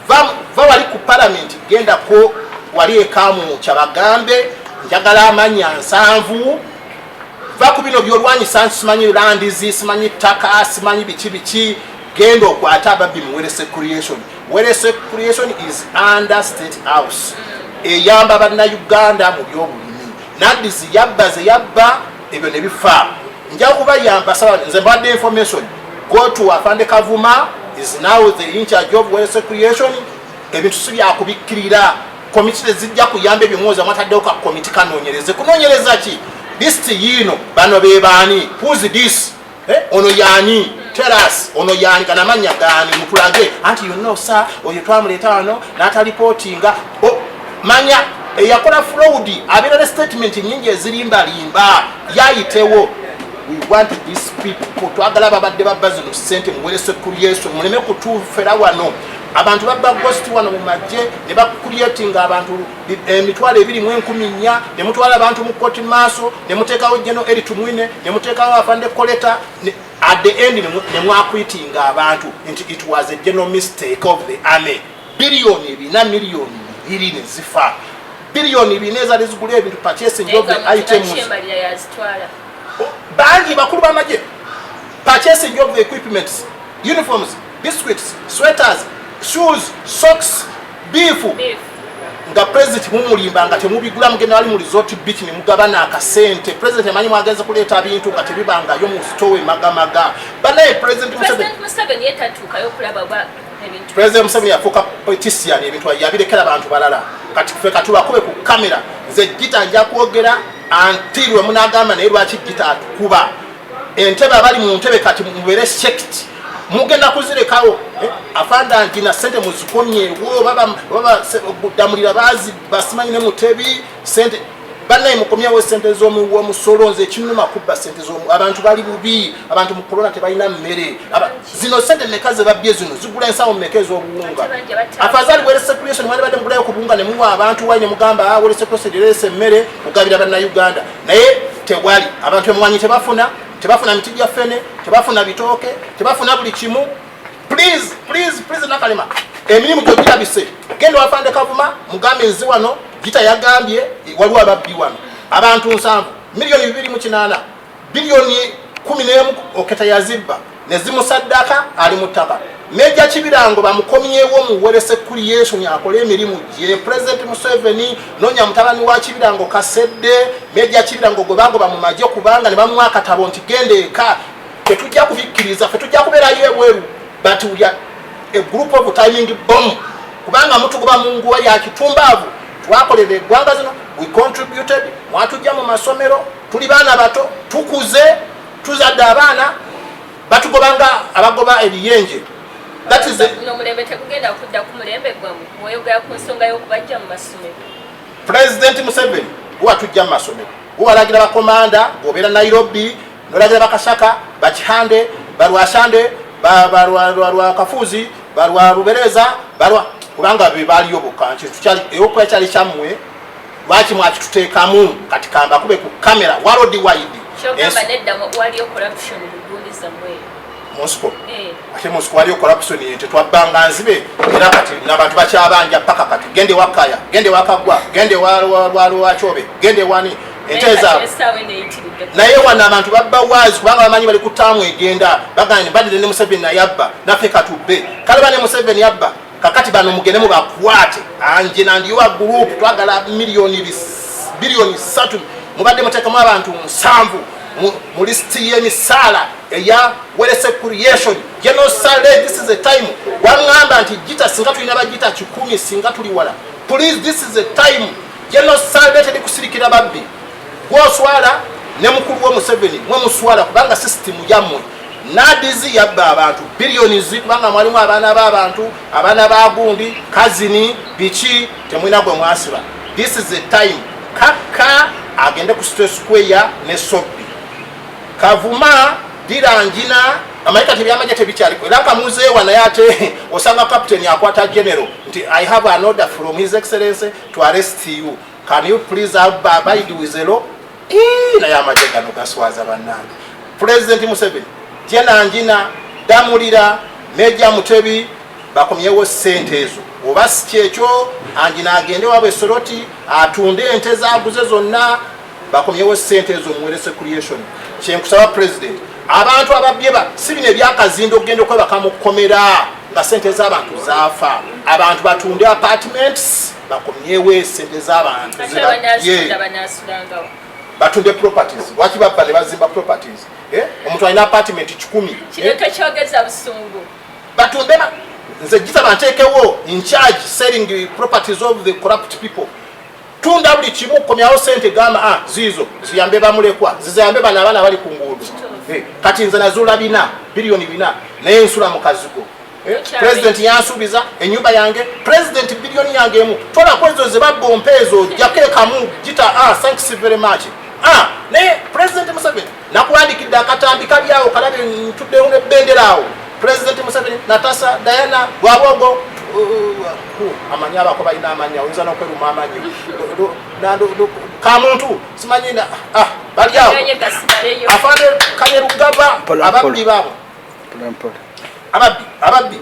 va wali ku parliament genda ko wali ekamu kyabagambe njagala amanya 7 vakubino byolwanyisa simanyi landizi simanyi taka simanyi biki gendo okwata ababbi mu werese creation. Werese creation is under State House eyamba banna Uganda mu byobulimi nadizi yabba ze yabba ebyo ne bifa nja kuba yamba sawa nze mbadde information go to afande Kavuma is now the in charge of werese creation ebintu sibya kubikkirira committee zijja kuyamba ebyomoza matadde ka committee kanonyereze kunonyereza ki list yino bano bebani who's this ono yani tell us ono yani kana manya gani mutulage anti you know sir oyo twamuleta wano nata reportinga manya yakola fraud abira statement nyingi ezirimba limba yayitewo we want these people twagala babadde babba zino ssente muwerese kulyeso muleme kutuufera wano abantu babba ghost wano mu majje ne bakuliatinga abantu emitwalo 214 ne mutwala abantu mu koti maaso ne muteekawo General Eli Tumwine ne muteekawo afande Koleta at the end ne mwakwitinga abantu nti it was a general mistake of the army. Bilioni bina milioni iri ne zifa bilioni bineza lizigula ebintu purchasing of the items bangi bakulu bamaje purchasing of the equipments, uniforms, biscuits, sweaters, shoes, socks, beef. Nga president mumulimba nga temubigula mugenda wali mu resort beach ne mugabana akasente president emanyi mwagenze kuleta abintu nga tebibanga yo mu store magamaga banaye president Museveni yetatuka yokulaba ba ebintu president Museveni yafuka politician ebintu yabirekera abantu balala kati fe katula kube ku kamera nze gita nja kwogera until we munagamba naye lwaki gita atukuba entebe abali mu ntebe kati mubere checked mugenda kuzirekawo afanda ngina sente muzikomye wo baba damulira bazi basimanyi ne mutebi sente banaye mukomyawo sente zomu wo musolonze kinuma kubba sente zomu abantu bali bubi abantu mu corona tebalina mmere zino sente mekaze babye zino zigula ensawo mekezo obuwunga afazali wele circulation wale bade mugulayo kubunga ne muwa abantu wanye mugamba wele circulation direse mmere kugabira bana Uganda naye tewali abantu emwanyi tebafuna mitijja fene tebafuna bitoke tebafuna buli kimu. Please nakalema emirimu gyo gitabise gendo wafande Kavuma mugambe nzi wano gita yagambye waliwo ababbi wano abantu 7 milioni 2.8 bilioni 11 oketa yazibba nezimu saddaka ali mutaka Meja Kibirango bamukomyewo mu werese creation yakole emirimu je president Museveni nonya mutabani wa Kibirango kasedde Meja Kibirango gobango bamumaje kubanga ne bamwa katabo nti gende ka tetujja kufikiriza tetujja kubera yebweru but we are a group of timing bomb kubanga mtu kuba Mungu wa ya kitumbavu twakolere gwanga zino we contributed mwatujja mu masomero tuli bana bato tukuze tuzadde abana batugobanga abagoba ebiyenje. That is President Museveni huwa tujja masomero huwa lagira ba komanda gobera Nairobi nolagira bakashaka bakihande barwashande barwa kafuzi barwa rubereza barwa kubanga bibali yobokanche tuchali eyokwa cyali cyamwe lwaki mwakitutekamu katika amba kube ku kamera world wide shogamba nedda wali corruption buguliza mwe Moscow ate Moscow wali corruption yete twabanga nzibe era kati nabantu bakyabanja paka kati gende wakaya gende wakagwa gende wa chobe gende wani enteza naye wana abantu babba wazi kubanga bamanyi bali kutamu egenda baganye badde ne Museveni yabba nafeka tubbe kale bane Museveni yabba kakati bano mugenemu bakwate anje nandiwa group twagala bilioni 3 mubadde mutekamu abantu 7 mu list y'emisala eya werese creation genocide. This is a time wangamba anti gita singa tulina bagita 10 singa tuli wala please this is a time genocide tedi kusirikira babbi gwoswala ne mukulu wa Museveni mwe muswala kubanga system yamwe nadizi yabba abantu bilioni zikubanga mwalimu abana bagundi kazini bichi temwina gwe mwasiba. This is a time kaka agende ku stress square ne Sobbi Kavuma dirangina amaika tebyamaje tebikyali era kamuze wana yate osanga captain yakwata general nti I have an order from his excellency to arrest you, can you please abide with the law na yamaje gano gaswaza banana. President Museveni jena njina damulira Meja Mutebi bakomyewo sente ezo oba sikyecho anjina agende wabe soroti atunde ente zaguze zonna bakomyewo sente ezo muwerese creation. Kyenkusaba president abantu ababyeba sibine byakazindo gendo kwa bakamukomera nga sente z'abantu zafa abantu batunde apartments bakomyewo sente z'abantu batunde properties waki baba ne bazimba properties omuntu alina apartment 10 kino tokyogeza busungu batunde nze gita bantekewo in charge selling properties of the corrupt people tunda buli kimu komyawo sente gama zizo ziyambe bamulekwa zizayambe bana abana bali kungudu kati nze nazula bina bilioni bina naye nsula mukazigo president yansubiza enyumba yange president bilioni yange emu tola kwezo zebabompezo jakekamu gita thanks very much ne president Museveni nakuandikidde bali awo kalabe ntuddewo n'ebbendera awo President Museveni Natasha Diana Wabogo amanyi abako balina amanyi oyinza n'okweruma amanyi kamuntu simanyi bali awo afande Kanyerugaba ababbi baabo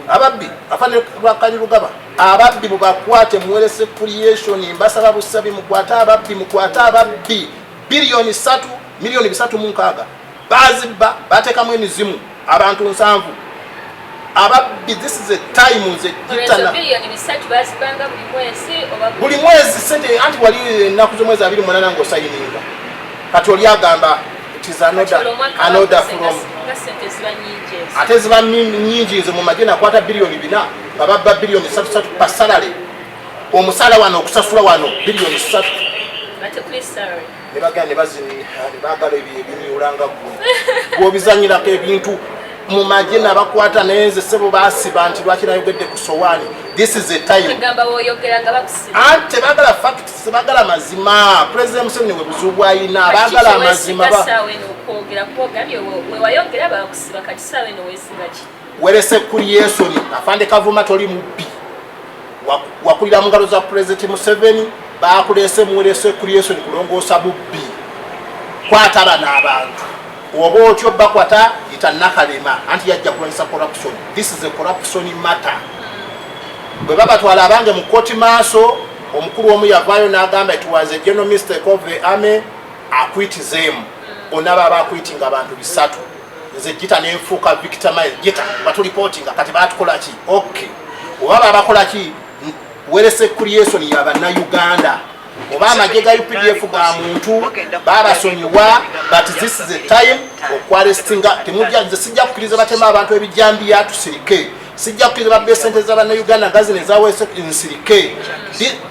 ababbi afande Kanyerugaba ababbi mubakwate muwerese creation mbasaba busabi mukwata ababbi bilioni 3 milioni 3.6 bazibba batekamu emizimu abantu 7 ababbi. This is a time nze gitana buli mwezi sente anti wali ennaku z'omwezi 28 ng'osayininga kati oli agamba it is another from ate ziba nyingi nze mu magye nakwata bilioni 4 nga babba bilioni 3 pa salary omusala wano okusasula wano bilioni 3 ne bagala ebinyulanga gw'obizanyirako ebintu mu magye nabakwata nayenze sebo basiba nti lwaki nayogedde ku sowani. This is a time ante bagala facts bagala mazima. President Museveni we buzubu ayina bagala mazima werese creation afande Kavuma toli mubbi wakulira mu ngalo za President Museveni bakulese muwerese creation kulongoosa bubbi kwataba n'abantu oba otyo bakwata itanakalema anti yajja kulwanyisa corruption. This is a corruption matter. Bwe babatwala abange mu koti maaso omukulu omu yavaayo n'agamba it was a general mistake of the army akwitizemu onaba bakwitinga abantu 3 nze gita nenfuuka victimize gita batulipotinga kati batukola ki okay oba babakola ki werese creation y'Abannayuganda oba amagye ga UPDF ga muntu babasonyiwa but this is a time okwarestinga temujja nze sijja kukiriza batema abantu ebijambiya tusirike sijja kukiriza babbe sente z'Abannayuganda ngazi nezawese nsirike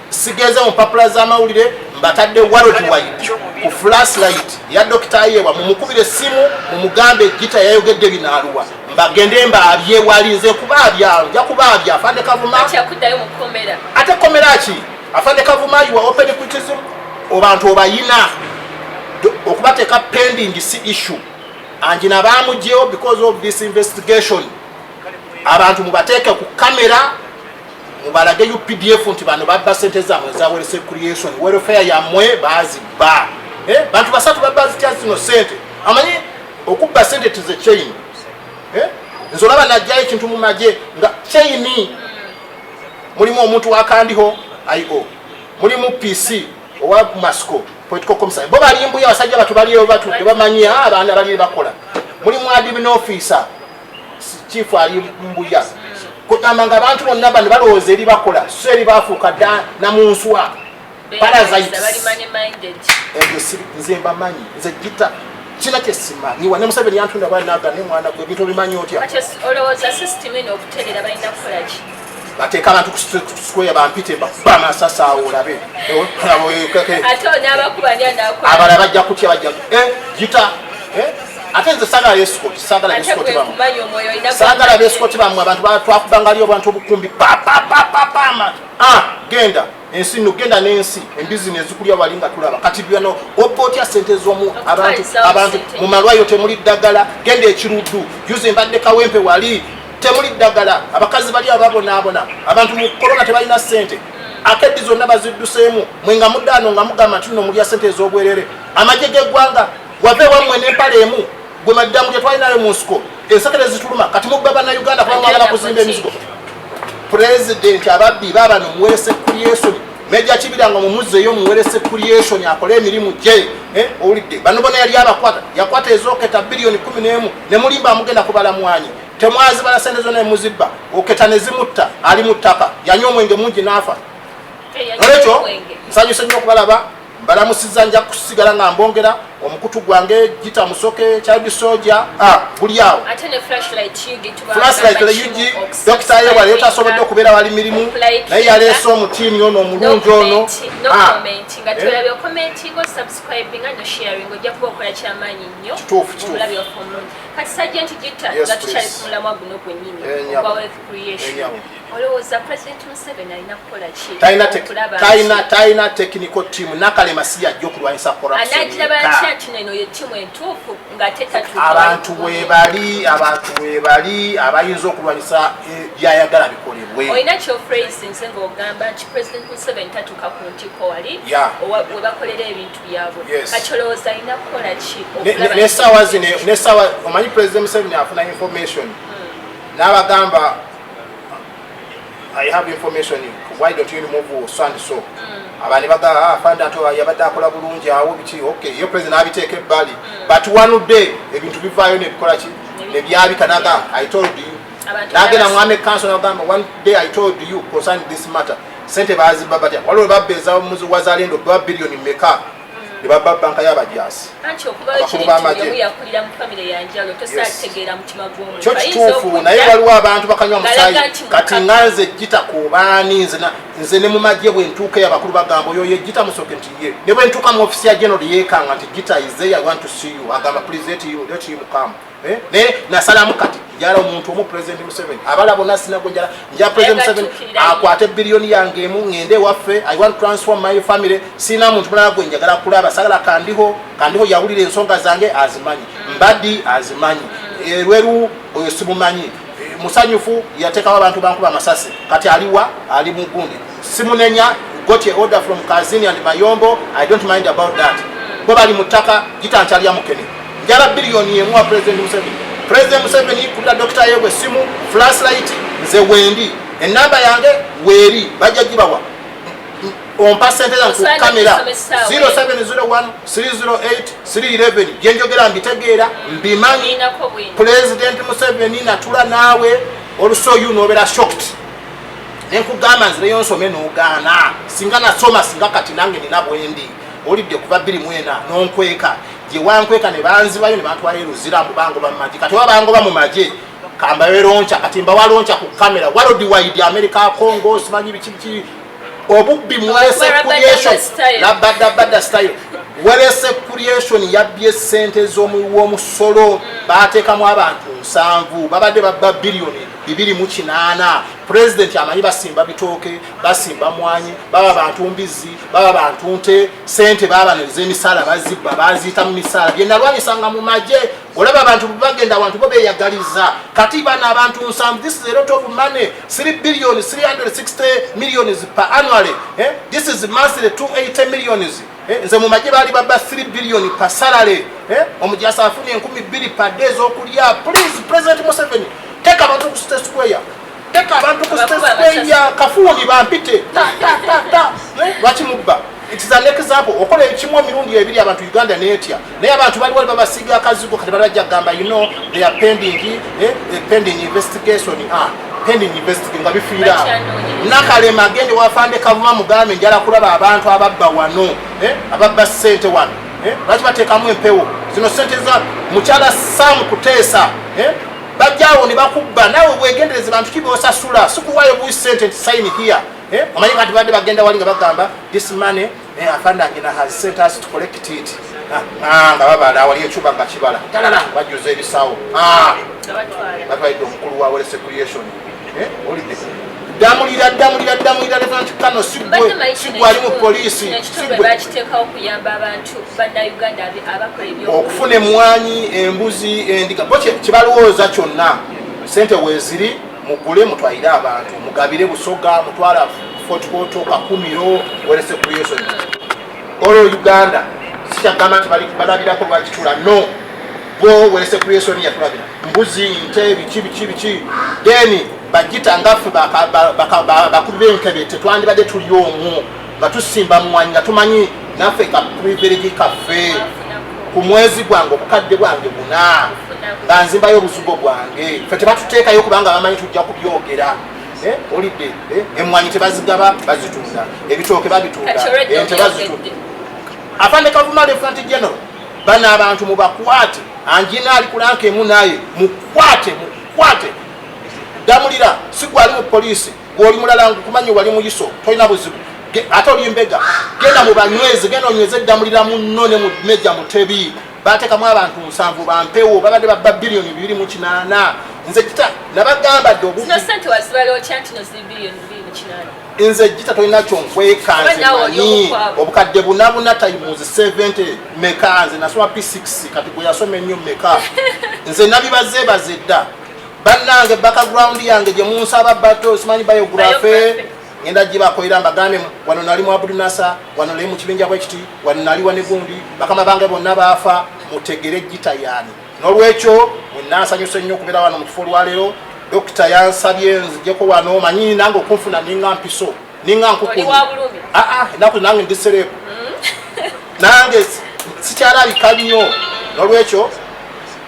sigeze mu papula z'amawulire mbatadde worldwide ku flashlight ya Dr. Ayewa mumukubire simu mumugambe gita yayogedde binaaluwa mbagende mbaabye walinze kubaabya nja kubaabya afande Kavuma ate komera ki afande Kavuma you are open criticism obantu obayina okubateeka pending issue anjina bamujjeo because of this investigation abantu mubateeke ku kamera mubalage UPDF nti bano babba sente zammwe zawerese creation welfare yammwe bazibba bantu 3 babba zino sente amanyi okubba sente tize chain nzolaba najjayo ekintu mu magye nga chain mulimu omuntu wakandiho IO mulimu PC owa Masco political commissar bo balimbuya abasajja batu baliyo batu bamanyi abaana bali bakola mulimu admin officer chief alimbuya kutambanga abantu bonna bano balowooza eri bakola so eri bafuuka dda namunswa parasites nze mbamanyi nze gita kina kyesimanyi wane Museveni yantunda banaga ne mwana gwe bintu bimanyi otya bateeka abantu ku square bampite bama sasa olabe abala bajja kutya bajja gita ate nze sagala escort sagala escort bamwe abantu batwakubangalyo abantu obukumbi genda ensi no genda n'ensi embusiness zikulya walinga tulaba kati byano opotya sente zomu abantu mu malwayo temuli ddagala genda ekiruddu yuze mbadde kawempe wali temuli ddagala abakazi bali ababona abantu mu corona tebalina sente akedi zonna bazidduseemu mwenga muddano nga mugamba nti nno mulya sente ez'obwerere amagye g'eggwanga wave wammwe n'empale emu gwe maddamu gye twalinayo mu nsiko ensekere zituluma kati mubba Bannayuganda kubanga bagala kuzimba emizigo. President ababbi babano muwerese creation Meja Kibiranga mumuzeyo muwerese creation akole emirimu gye owulidde bano bona yali abakwata yakwata ezoketa bilioni 11 ne mulimba amugenda kubala mwanyi temwazi bala sente zonna muzibba oketa ne zimutta ali mu ttaka yanywa omwenge mungi n'afa olwekyo nsanyuse nnyo okubalaba balamusiza nja kusigala nga mbongera omukutu gwange gita musoke child soldier buli awo flashlight le yugi Dr. Ayewa leo tasobodde okubeera wali mirimu naye yaleese omutiini ono omulungi ono kituufu taina technical team nakalema si yajja okulwanyisa corruption ati neno ye timu entuufu ng'ate tatuuka abantu weebali abayinza okulwanyisa byayagala bikolebwe. olina kyofraise nze ng'ogamba nti president Museveni tatuuka ku ntiko wali we bakolera ebintu byabwe kati olowooza alina kukola ki nesaawa omanyi president Museveni afuna information n'abagamba I have information, why don't you remove so and so? Abani baga fanda to yabadde akola bulungi awo biki okay yo president abiteeke ebbali but one day ebintu bivaayo ne bikola ki ne byabikanaga I told you nagenda mwame council n'agamba one day I told you concerning this matter sente baazibba batya waliwo babbeeza omuzi wazalendo ba billion meka ne babba banka y'abajasi anti okubayo kintu yakulira mu famire yanjalo tosategeera mutima gw'omuntu kyo kituufu naye waliwo abantu bakanywa musayi kati nganze gita kubaani nze ne mu magye bwe ntuuka y'abakulu bagamba oyo ye gita musoke nti ye ne bwe ntuuka mu ofisi ya general yeekanga nti gita is there I want to see you agamba please let him come ne nasalamu kati njala omuntu omu president Museveni abala bonna sinago njala president Museveni akwate billioni yange emu ngende waffe I want to transform my family sina muntu mulala gwe njagala kulaba sagala kandiho yawulira ensonga zange azimanyi mbaddi azimanyi lweru oyo simumanyi musanyufu yateekawo abantu bankuba amasasi kati aliwa ali mu gundi simunenya got a order from Kazini and Mayombo I don't mind about that bo bali mutaka gitankyalya mukene njala billioni emu wa president Museveni kulira Dr. Yegwe simu flashlight nze wendi enamba yange weeri bajja gibawa ompa sente zange ku kamera 0701 308 311 gyenjogera mbitegeera mbimanyi president Museveni natula naawe also you nobeera shocked nenkugamba nzireyo nsome n'ogaana singa nasoma singa kati nange nina bwendi olidde kuba 24 n'onkweka gye wankweka ne banzibayo ne bantwala eruzira mu bango bamagye kati wabango ba mu magye kamba weroncha kati mba waloncha ku kamera walodi wide America Congo simanyi biki obubbi mwese creation labada style wese creation yabye sente z'omusolo bateekamu abantu 7 babadde babba billioni 2.8 president amanyi basimba bitooke basimba mwanyi baba bantu mbizi baba bantu nte sente baba n'emisala bazibba bazita mu misala bye nalwanyisanga mu magye olaba abantu bagenda abantu bo beyagaliza kati bana abantu 7 this is a lot of money 3 billion 360 million per annually this is monthly 280 millions nze mu magye bali babba 3 billion per salary omujasa afuni 12 per days okulya please president Museveni teka abantu ku state square teka abantu ku state square kafuni bampite lwaki mubba it is an example okola ekimu emirundi ebiri abantu Uganda netya naye abantu bali babasiga akazigo kati bajja gamba you know they are pending investigation pending investigation nga bifiira nakalema agende wafande kavuma mugambe njala kulaba abantu ababba wano ababba sente wano lwaki bateekamu empewo zino sente za mukyala Sam Kuteesa bajjawo ne bakubba nawe bwegendereze bantu kibosasula sikuwayo buyi sente sign here omanyi kati badde bagenda wali nga bagamba this money afandangina has sent us to collect it nga babala wali ekyuba nga kibala talala bajjuza ebisawo batwalidde omukulu wa Wellese Creation olidde damulira Lieutenant Colonel Sigwe ali mu poliisi bakiteekawo okuyamba abantu bannayuganda abakola ebyo okufuna emwanyi embuzi endiga bo kibalowooza kyonna sente weeziri mugule mutwalire abantu mugabire Busoga mutwala Fort Kakumiro Wellese Creation olwo Uganda sikyagamba nti balabirako lwakitula no bo Wellese Creation yatulabira mbuzi nte biki then bagita ngaffe bakulu b'enkebe tetwandibadde tuli omwo nga tusimba mwanyi nga tumanyi naffe ka privilege kaffe ku mwezi gwange obukadde bwange buna nga nzimbayo obusugo bwange ffe tebatuteekayo kubanga bamanyi tujja kubyogera olidde emwanyi tebazigaba bazitunda ebitooke babitunda ente bazitunda afande kavuma Lieutenant General bana abantu mubakwate anjina ali kulanka emu naye mukwate damulira Sigwe ali mu poliisi gwoli mulala kumanyi wali mu yiso tolina buzibu ate oli mbega genda mu banywezi genda onyweze damulira munno ne mu Meja Mutebi bateekamu abantu 7 bampewo babadde babba billioni 2.8 nze kita nabagamba dde sente wazibala okyanti no 3 billion 2.8 nze gita tolina kyonkwekanze manyi obukadde bunabuna times 70 meka nze nasoma P6 kati gwe yasoma ennyo meka nze nabibazeebaze dda bannange background yange gye munsaba bato simanyi biography ngenda gibakolera mbagambe wano nali mu Abdul Nasa wano nali mu kibinja bwekiti wano nali wane gundi bakama bange bonna baafa mutegere gita yani n'olwekyo mwenansanyuse nnyo okubeera wano mu kifo lwaleero dokita yansabye nzijeko wano manyi nange okunfuna ninga mpiso ninga nkukuli enaku nange ndi serebu nange sikyalabika nnyo n'olwekyo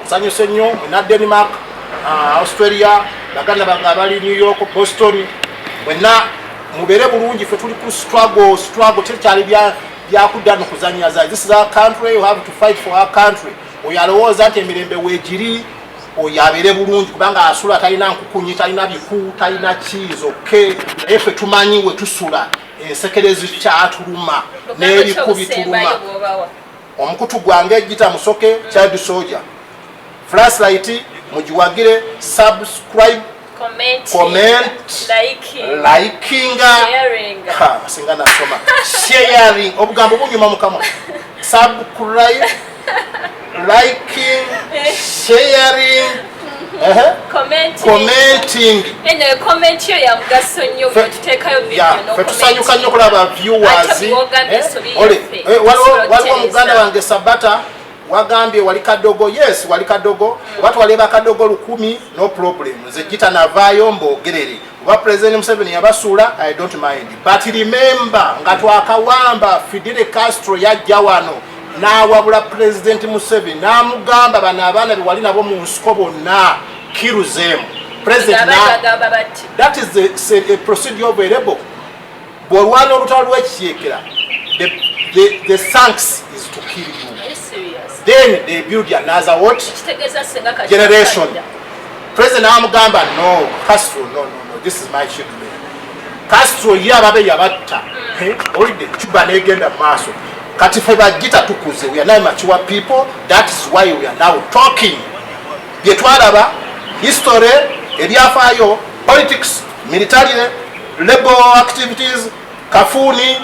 nsanyuse nnyo mwena Denmark Australia baganda bange abali New York Boston mwena mubere bulungi fe tuli ku struggle tekyali byakudda nokuzanyaza. This is our country, you have to fight for our country. Oyalowooza nti emirembe weegiri oyabere bulungi kubanga asula talina nkukunyi talina biku talina kizo ke efe tumanyi we tusula ensekerezi kyatuluma n'ebiku bituluma. Omukutu gwange gita musoke child soldier flashlight mugiwagire subscribe comment liking singa nasoma sharing obugambo bunyuma mukama subscribe liking sharing commenting ene comment yo ya mugaso nnyo tutekayo video no comment tusanyuka nnyo kulaba viewers waliwo muganda wange Sabata wagambye wali kadogo. Yes, wali kadogo watu waleba kadogo 10 no problem nze gita navayo mbogerere wa president Museveni yabasula I don't mind but remember nga twakawamba Fidel Castro yajja wano n'awabula president Museveni n'amugamba bana abaana be wali nabo mu nsiko bonna kiruzemu president that is a procedure available bwolwana olutalo lw'ekiyeekera the thanks is to kill you. Then they build another what? Generation. President Amugamba, no, Castro, no, this is my children. Castro, yababe yabatta. Already, Cuba negenda maso. Katifeba gita tukuze. We are now mature people. That is why we are now talking. Yetwalaba, history, eriafayo, politics, military, labor activities, kafuni.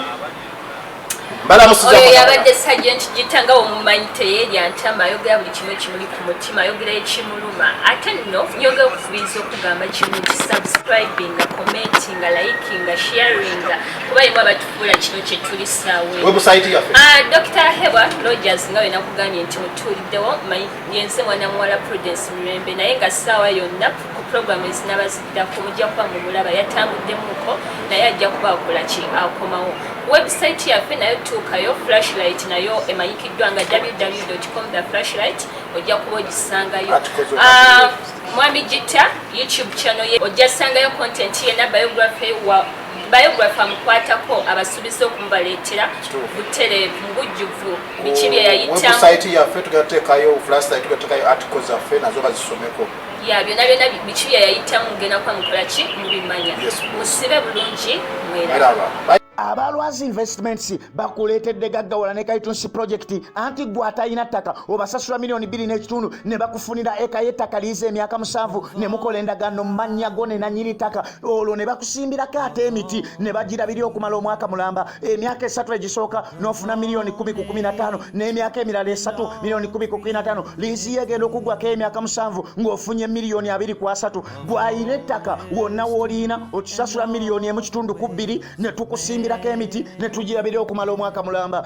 Oyo yabadde Sergeant Gitanga omumanyi teyerya nti amayoga buli kimu kimuli ku mutima ayogera ekimuluma ate nno nyoga okukubiriza okugamba kimu nti subscribing, commenting, liking, sharing kuba imwe abatufuula kino kye tuli saawe website yaffe Dr. Hewa Rogers nga we nakugambye nti mutuuliddewo yenze mwana muwala Prudence Mirembe naye nga ssaawa yonna ku program ezinabaziddako mujja kuba mumulaba yatambuddemuko naye ajja kuba akola ki akomawo website yaffe nayo tuukayo flashlight nayo emanyikiddwa nga www.com/flashlight ojja kuba ogisangayo Mwami Gita YouTube channel ye ojja sangayo content ye na biography amukwatako abasuubiza okumubaleetera butereevu mubujjuvu biki bye yayitamu website yaffe tugateekayo flashlight tugateekayo articles zaffe nazo bazisomeko byonna biki bye yayitamu ngenda kuba mukola ki mubimanya musibe bulungi mweraba. Abalwazi Investments bakuleetedde gaggawala ne Kaitunsi project anti gwe atalina ttaka obasasula milioni 2.5 ne bakufunira eka y'ettaka liiza emyaka 7 ne mukola endagaano mu mannya go ne nannyini ttaka olwo ne bakusimbirako ate emiti ne bagirabiri okumala omwaka mulamba emyaka 3 egisooka n'ofuna milioni 10.15 n'emyaka emirala 3 milioni 10.15 liizi yegenda okugwako emyaka 7 ng'ofunye milioni 2.3 gw'ayina ettaka wonna w'oliina okisasula milioni 1.2 ne tukusimbira emiti ne tugirabira okumala omwaka mulamba.